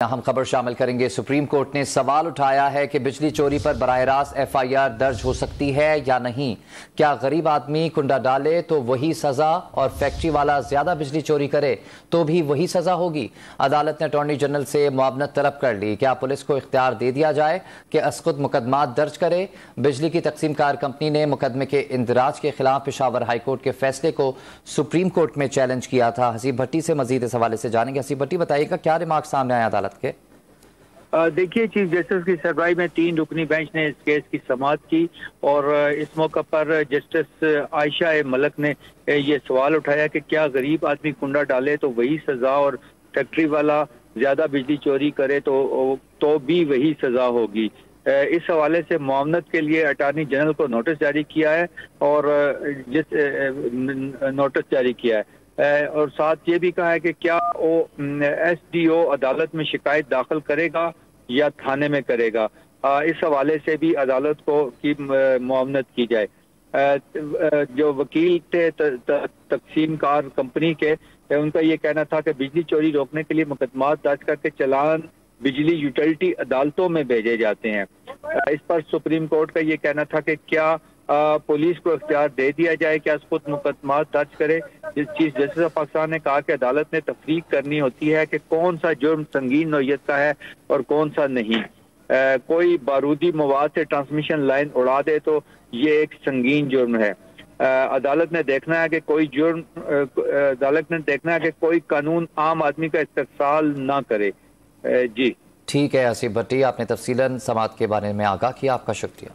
ہم خبر شامل کریں گے۔ سپریم کورٹ نے سوال اٹھایا ہے کہ بجلی چوری پر براہ راست ایف آئی آر درج ہو سکتی ہے یا نہیں۔ کیا غریب آدمی کنڈا ڈالے تو وہی سزا اور فیکٹری والا زیادہ بجلی چوری کرے تو بھی وہی سزا ہوگی؟ عدالت نے اٹارنی جنرل سے معاونت طلب کر لی۔ کیا پولیس کو اختیار دے دیا جائے کہ از خود مقدمات درج کرے؟ بجلی کی تقسیم کار کمپنی نے مقدمے کے اندراج کے خلاف پشاور ہائی کورٹ کے فیصلے کو سپریم کورٹ میں چیلنج کیا تھا۔ حسیب بھٹی سے مزید اس حوالے سے جانیں گے۔ حسیب بھٹی، بتائیے گا کیا ریمارک سامنے آیا عدالت کے؟ دیکھیے، چیف جسٹس کی سربراہی میں 3 رکنی بینچ نے اس کیس کی سماعت کی اور اس موقع پر جسٹس عائشہ ملک نے یہ سوال اٹھایا کہ کیا غریب آدمی کنڈا ڈالے تو وہی سزا اور فیکٹری والا زیادہ بجلی چوری کرے تو بھی وہی سزا ہوگی۔ اس حوالے سے معاونت کے لیے اٹارنی جنرل کو نوٹس جاری کیا ہے اور اور ساتھ یہ بھی کہا ہے کہ کیا وہ ایس ڈی او عدالت میں شکایت داخل کرے گا یا تھانے میں کرے گا۔ اس حوالے سے بھی عدالت کو کی معاونت کی جائے۔ جو وکیل تھے تقسیم کار کمپنی کے، ان کا یہ کہنا تھا کہ بجلی چوری روکنے کے لیے مقدمات درج کر کے چلان بجلی یوٹیلٹی عدالتوں میں بھیجے جاتے ہیں۔ اس پر سپریم کورٹ کا یہ کہنا تھا کہ کیا پولیس کو اختیار دے دیا جائے کہ از خود مقدمات درج کرے۔ چیف جسٹس آف پاکستان نے کہا کہ عدالت نے تفریق کرنی ہوتی ہے کہ کون سا جرم سنگین نوعیت کا ہے اور کون سا نہیں۔ کوئی بارودی مواد سے ٹرانسمیشن لائن اڑا دے تو یہ ایک سنگین جرم ہے۔ عدالت نے دیکھنا ہے کہ کوئی قانون عام آدمی کا استحصال نہ کرے۔ جی ٹھیک ہے حسیب بھٹی، آپ نے تفصیلاً سماعت کے بارے میں آگاہ کیا، آپ کا شکریہ۔